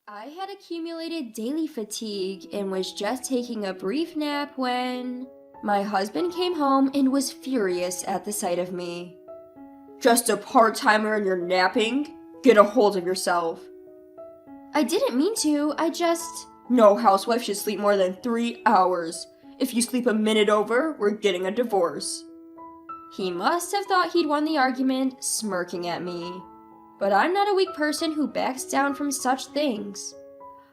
I had accumulated daily fatigue and was just taking a brief nap when my husband came home and was furious at the sight of me. Just a part-timer and you're napping? Get a hold of yourself. I didn't mean to, No housewife should sleep more than 3 hours. If you sleep a minute over, we're getting a divorce. He must have thought he'd won the argument, smirking at me. But I'm not a weak person who backs down from such things.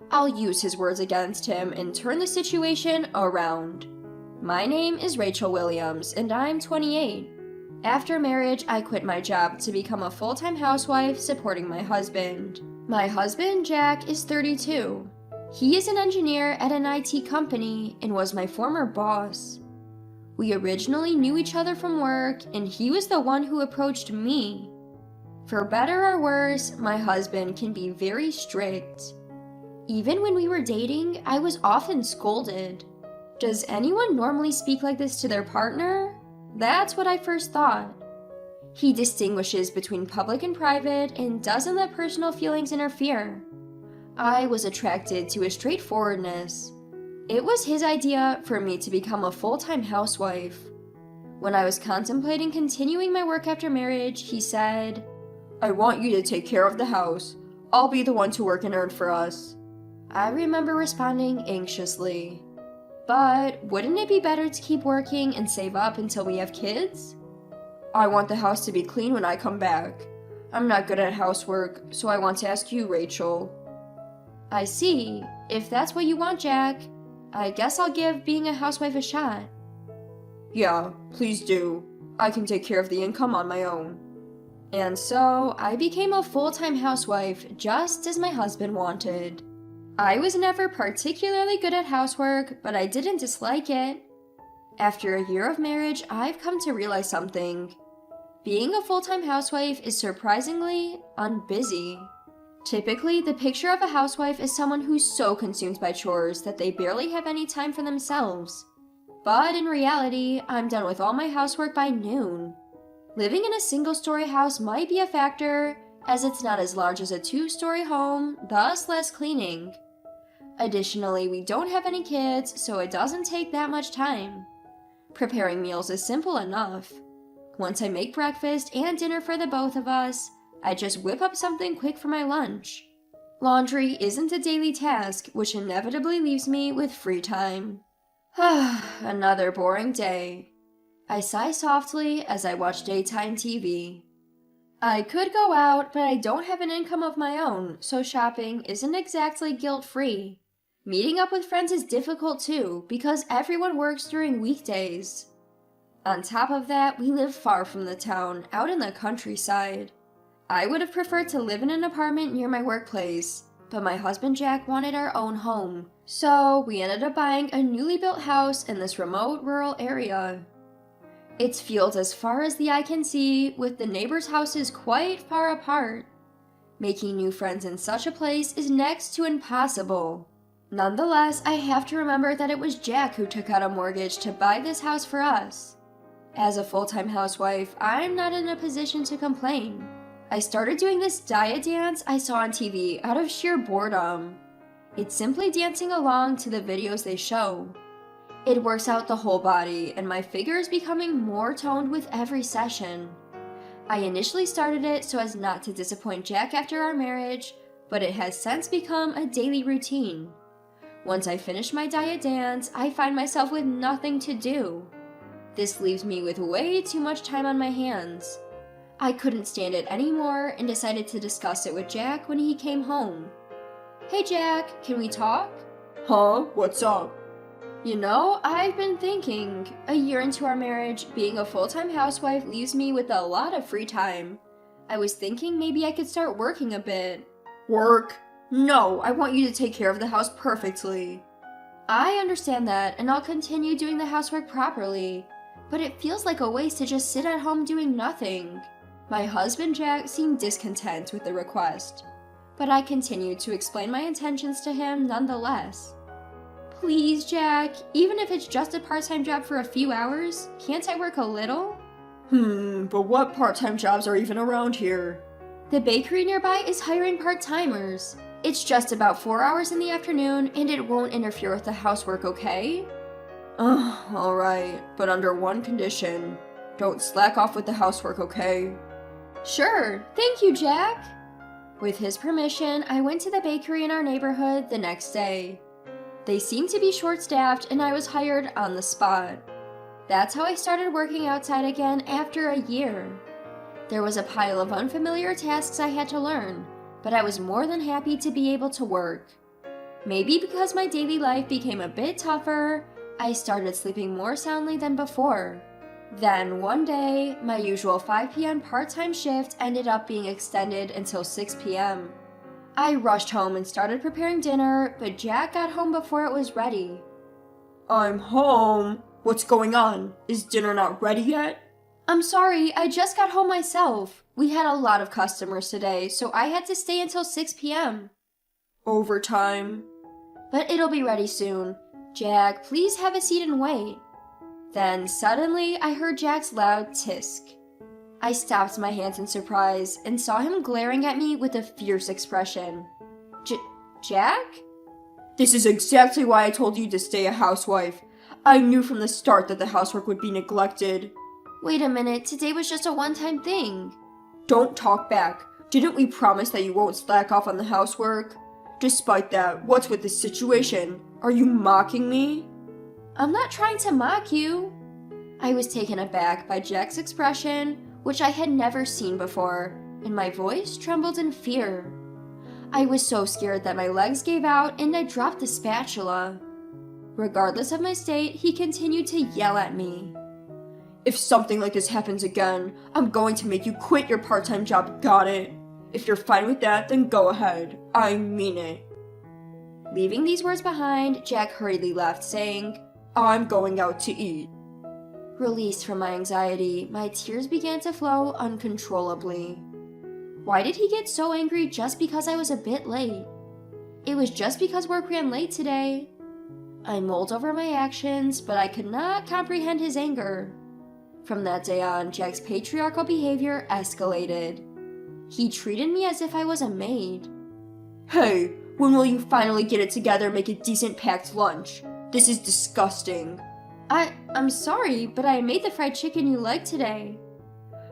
I'll use his words against him and turn the situation around. My name is Rachel Williams, and I'm 28. After marriage, I quit my job to become a full-time housewife supporting my husband. My husband, Jack, is 32. He is an engineer at an IT company and was my former boss. We originally knew each other from work, and he was the one who approached me. For better or worse, my husband can be very strict. Even when we were dating, I was often scolded. Does anyone normally speak like this to their partner? That's what I first thought. He distinguishes between public and private and doesn't let personal feelings interfere. I was attracted to his straightforwardness. It was his idea for me to become a full-time housewife. When I was contemplating continuing my work after marriage, he said, I want you to take care of the house. I'll be the one to work and earn for us. I remember responding anxiously. But wouldn't it be better to keep working and save up until we have kids? I want the house to be clean when I come back. I'm not good at housework, so I want to ask you, Rachel. I see. If that's what you want, Jack, I guess I'll give being a housewife a shot. Yeah, please do. I can take care of the income on my own. And so, I became a full-time housewife just as my husband wanted. I was never particularly good at housework, but I didn't dislike it. After a year of marriage, I've come to realize something. Being a full-time housewife is surprisingly unbusy. Typically, the picture of a housewife is someone who's so consumed by chores that they barely have any time for themselves. But in reality, I'm done with all my housework by noon. Living in a single-story house might be a factor, as it's not as large as a two-story home, thus less cleaning. Additionally, we don't have any kids, so it doesn't take that much time. Preparing meals is simple enough. Once I make breakfast and dinner for the both of us, I just whip up something quick for my lunch. Laundry isn't a daily task, which inevitably leaves me with free time. Another boring day. I sigh softly as I watch daytime TV. I could go out, but I don't have an income of my own, so shopping isn't exactly guilt-free. Meeting up with friends is difficult too, because everyone works during weekdays. On top of that, we live far from the town, out in the countryside. I would have preferred to live in an apartment near my workplace, but my husband Jack wanted our own home, so we ended up buying a newly built house in this remote rural area. It's fields as far as the eye can see, with the neighbors' houses quite far apart. Making new friends in such a place is next to impossible. Nonetheless, I have to remember that it was Jack who took out a mortgage to buy this house for us. As a full-time housewife, I'm not in a position to complain. I started doing this diet dance I saw on TV out of sheer boredom. It's simply dancing along to the videos they show. It works out the whole body, and my figure is becoming more toned with every session. I initially started it so as not to disappoint Jack after our marriage, but it has since become a daily routine. Once I finish my diet dance, I find myself with nothing to do. This leaves me with way too much time on my hands. I couldn't stand it anymore and decided to discuss it with Jack when he came home. Hey Jack, can we talk? Huh? What's up? You know, I've been thinking, a year into our marriage, being a full-time housewife leaves me with a lot of free time. I was thinking maybe I could start working a bit. Work? No, I want you to take care of the house perfectly. I understand that, and I'll continue doing the housework properly, but it feels like a waste to just sit at home doing nothing. My husband Jack seemed discontent with the request, but I continued to explain my intentions to him nonetheless. Please, Jack, even if it's just a part-time job for a few hours, can't I work a little? But what part-time jobs are even around here? The bakery nearby is hiring part-timers. It's just about 4 hours in the afternoon, and it won't interfere with the housework, okay? Alright, but under one condition. Don't slack off with the housework, okay? Sure, thank you, Jack. With his permission, I went to the bakery in our neighborhood the next day. They seemed to be short-staffed, and I was hired on the spot. That's how I started working outside again after a year. There was a pile of unfamiliar tasks I had to learn, but I was more than happy to be able to work. Maybe because my daily life became a bit tougher, I started sleeping more soundly than before. Then, one day, my usual 5 p.m. part-time shift ended up being extended until 6 p.m. I rushed home and started preparing dinner, but Jack got home before it was ready. I'm home. What's going on? Is dinner not ready yet? I'm sorry, I just got home myself. We had a lot of customers today, so I had to stay until 6 p.m. Overtime. But it'll be ready soon. Jack, please have a seat and wait. Then, suddenly, I heard Jack's loud tisk. I stopped my hands in surprise and saw him glaring at me with a fierce expression. Jack? This is exactly why I told you to stay a housewife. I knew from the start that the housework would be neglected. Wait a minute, today was just a one-time thing. Don't talk back. Didn't we promise that you won't slack off on the housework? Despite that, what's with this situation? Are you mocking me? I'm not trying to mock you. I was taken aback by Jack's expression, which I had never seen before, and my voice trembled in fear. I was so scared that my legs gave out and I dropped the spatula. Regardless of my state, he continued to yell at me. If something like this happens again, I'm going to make you quit your part-time job, got it? If you're fine with that, then go ahead. I mean it. Leaving these words behind, Jack hurriedly left, saying, I'm going out to eat. Released from my anxiety, my tears began to flow uncontrollably. Why did he get so angry just because I was a bit late? It was just because work ran late today. I mulled over my actions, but I could not comprehend his anger. From that day on, Jack's patriarchal behavior escalated. He treated me as if I was a maid. Hey, when will you finally get it together and make a decent packed lunch? This is disgusting. I'm sorry, but I made the fried chicken you liked today.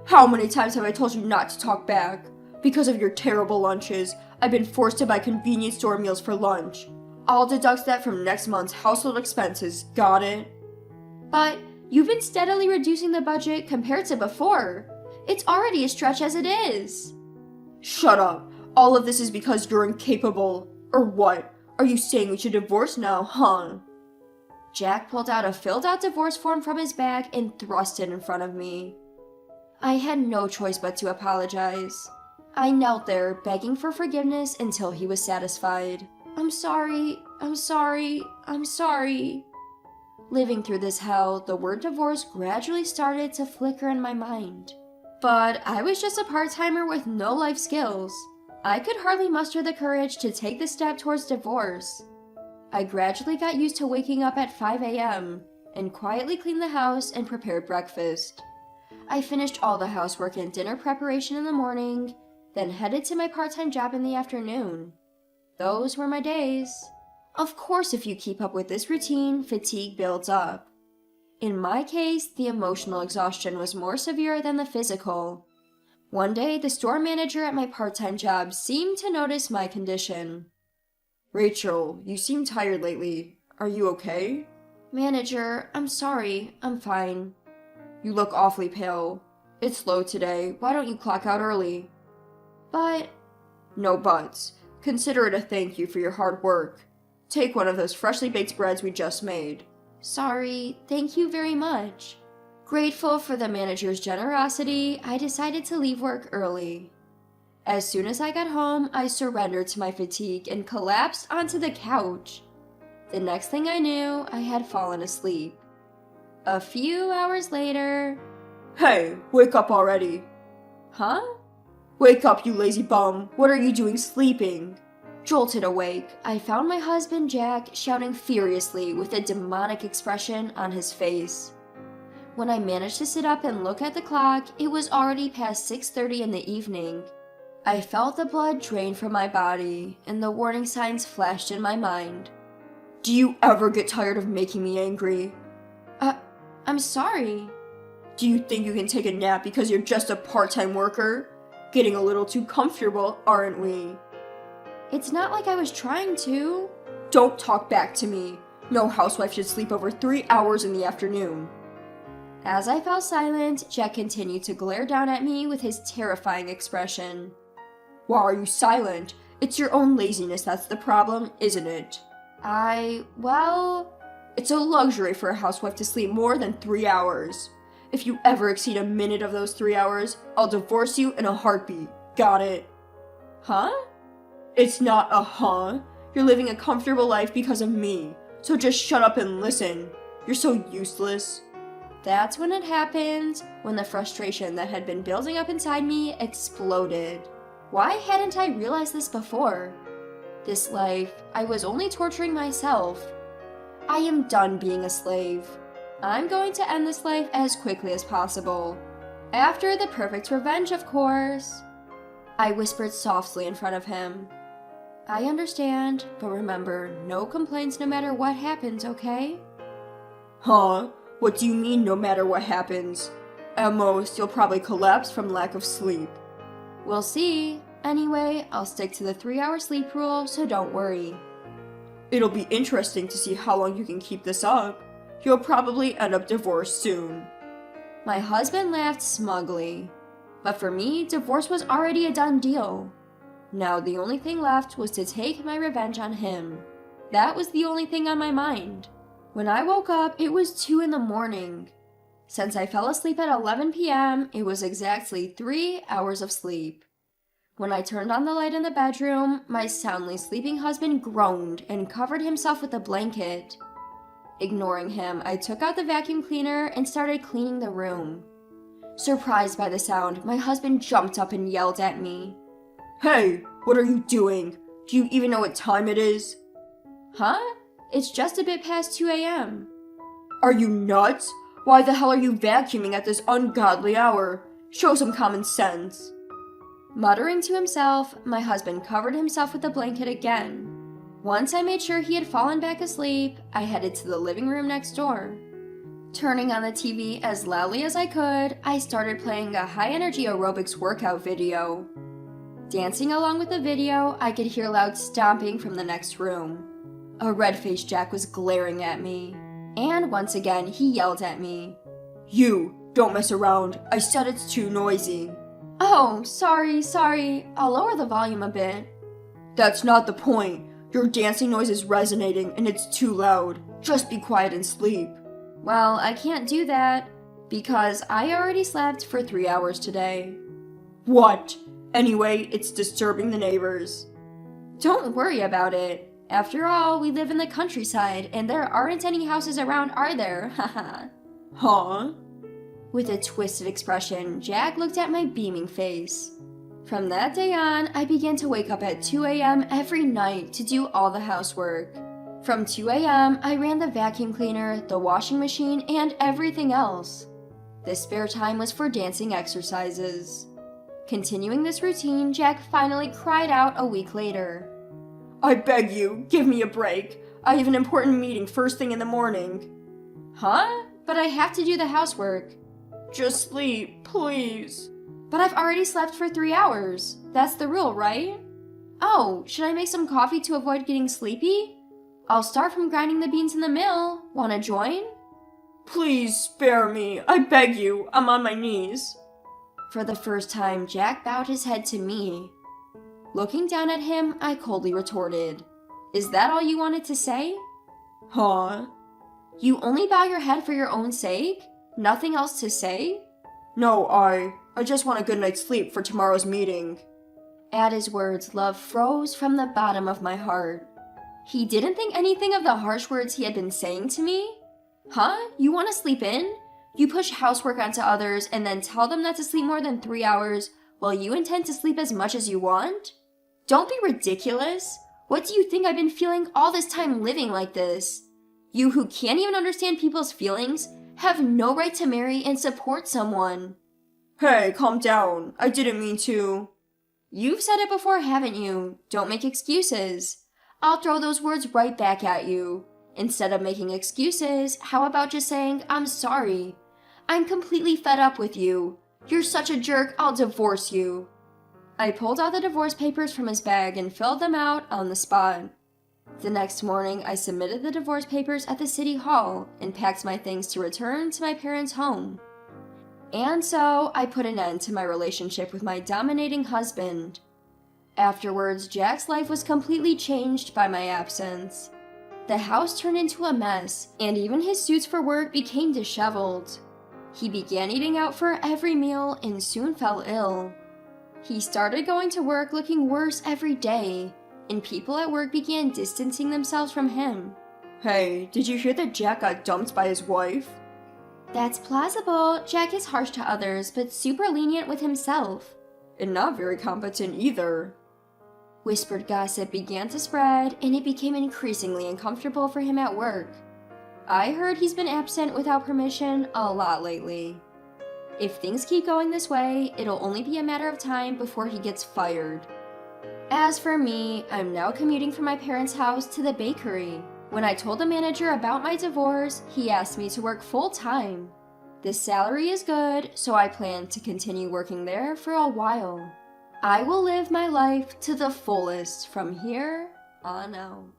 How many times have I told you not to talk back? Because of your terrible lunches, I've been forced to buy convenience store meals for lunch. I'll deduct that from next month's household expenses, got it? But you've been steadily reducing the budget compared to before. It's already a stretch as it is. Shut up. All of this is because you're incapable. Or what? Are you saying we should divorce now, huh? Jack pulled out a filled-out divorce form from his bag and thrust it in front of me. I had no choice but to apologize. I knelt there, begging for forgiveness until he was satisfied. I'm sorry. Living through this hell, the word divorce gradually started to flicker in my mind. But I was just a part-timer with no life skills. I could hardly muster the courage to take the step towards divorce. I gradually got used to waking up at 5 a.m. and quietly cleaned the house and prepared breakfast. I finished all the housework and dinner preparation in the morning, then headed to my part-time job in the afternoon. Those were my days. Of course, if you keep up with this routine, fatigue builds up. In my case, the emotional exhaustion was more severe than the physical. One day, the store manager at my part-time job seemed to notice my condition. Rachel, you seem tired lately. Are you okay? Manager, I'm sorry. I'm fine. You look awfully pale. It's slow today. Why don't you clock out early? But... No buts. Consider it a thank you for your hard work. Take one of those freshly baked breads we just made. Sorry. Thank you very much. Grateful for the manager's generosity, I decided to leave work early. As soon as I got home, I surrendered to my fatigue and collapsed onto the couch. The next thing I knew, I had fallen asleep. A few hours later... Hey, wake up already. Huh? Wake up, you lazy bum. What are you doing sleeping? Jolted awake, I found my husband Jack shouting furiously with a demonic expression on his face. When I managed to sit up and look at the clock, it was already past 6:30 in the evening. I felt the blood drain from my body, and the warning signs flashed in my mind. Do you ever get tired of making me angry? I'm sorry. Do you think you can take a nap because you're just a part-time worker? Getting a little too comfortable, aren't we? It's not like I was trying to. Don't talk back to me. No housewife should sleep over 3 hours in the afternoon. As I fell silent, Jack continued to glare down at me with his terrifying expression. Why are you silent? It's your own laziness that's the problem, isn't it? Well... It's a luxury for a housewife to sleep more than 3 hours. If you ever exceed a minute of those 3 hours, I'll divorce you in a heartbeat. Got it? Huh? It's not a huh. You're living a comfortable life because of me. So just shut up and listen. You're so useless. That's when it happened, when the frustration that had been building up inside me exploded. Why hadn't I realized this before? This life, I was only torturing myself. I am done being a slave. I'm going to end this life as quickly as possible. After the perfect revenge, of course. I whispered softly in front of him. I understand, but remember, no complaints no matter what happens, okay? Huh? What do you mean no matter what happens? At most, you'll probably collapse from lack of sleep. We'll see. Anyway, I'll stick to the 3-hour sleep rule, so don't worry. It'll be interesting to see how long you can keep this up. You'll probably end up divorced soon. My husband laughed smugly. But for me, divorce was already a done deal. Now the only thing left was to take my revenge on him. That was the only thing on my mind. When I woke up, it was 2 a.m. Since I fell asleep at 11 p.m., it was exactly 3 hours of sleep. When I turned on the light in the bedroom, my soundly sleeping husband groaned and covered himself with a blanket. Ignoring him, I took out the vacuum cleaner and started cleaning the room. Surprised by the sound, my husband jumped up and yelled at me. Hey, what are you doing? Do you even know what time it is? Huh? It's just a bit past 2 a.m. Are you nuts? Why the hell are you vacuuming at this ungodly hour? Show some common sense. Muttering to himself, my husband covered himself with a blanket again. Once I made sure he had fallen back asleep, I headed to the living room next door. Turning on the TV as loudly as I could, I started playing a high-energy aerobics workout video. Dancing along with the video, I could hear loud stomping from the next room. A red-faced Jack was glaring at me. And once again, he yelled at me. You, don't mess around. I said it's too noisy. Oh, sorry. I'll lower the volume a bit. That's not the point. Your dancing noise is resonating and it's too loud. Just be quiet and sleep. Well, I can't do that, because I already slept for 3 hours today. What? Anyway, it's disturbing the neighbors. Don't worry about it. After all, we live in the countryside, and there aren't any houses around, are there? Haha. Huh? With a twisted expression, Jack looked at my beaming face. From that day on, I began to wake up at 2 a.m. every night to do all the housework. From 2 a.m., I ran the vacuum cleaner, the washing machine, and everything else. The spare time was for dancing exercises. Continuing this routine, Jack finally cried out a week later. I beg you, give me a break. I have an important meeting first thing in the morning. Huh? But I have to do the housework. Just sleep, please. But I've already slept for 3 hours. That's the rule, right? Oh, should I make some coffee to avoid getting sleepy? I'll start from grinding the beans in the mill. Wanna join? Please spare me. I beg you. I'm on my knees. For the first time, Jack bowed his head to me. Looking down at him, I coldly retorted, Is that all you wanted to say? Huh? You only bow your head for your own sake? Nothing else to say? No, I just want a good night's sleep for tomorrow's meeting. At his words, love froze from the bottom of my heart. He didn't think anything of the harsh words he had been saying to me? Huh? You want to sleep in? You push housework onto others and then tell them not to sleep more than 3 hours while you intend to sleep as much as you want? Don't be ridiculous. What do you think I've been feeling all this time living like this? You who can't even understand people's feelings have no right to marry and support someone. Hey, calm down. I didn't mean to. You've said it before, haven't you? Don't make excuses. I'll throw those words right back at you. Instead of making excuses, how about just saying, I'm sorry. I'm completely fed up with you. You're such a jerk, I'll divorce you. I pulled out the divorce papers from his bag and filled them out on the spot. The next morning, I submitted the divorce papers at the city hall and packed my things to return to my parents' home. And so, I put an end to my relationship with my dominating husband. Afterwards, Jack's life was completely changed by my absence. The house turned into a mess, and even his suits for work became disheveled. He began eating out for every meal and soon fell ill. He started going to work looking worse every day, and people at work began distancing themselves from him. Hey, did you hear that Jack got dumped by his wife? That's plausible. Jack is harsh to others, but super lenient with himself. And not very competent either. Whispered gossip began to spread, and it became increasingly uncomfortable for him at work. I heard he's been absent without permission a lot lately. If things keep going this way, it'll only be a matter of time before he gets fired. As for me, I'm now commuting from my parents' house to the bakery. When I told the manager about my divorce, he asked me to work full-time. The salary is good, so I plan to continue working there for a while. I will live my life to the fullest from here on out.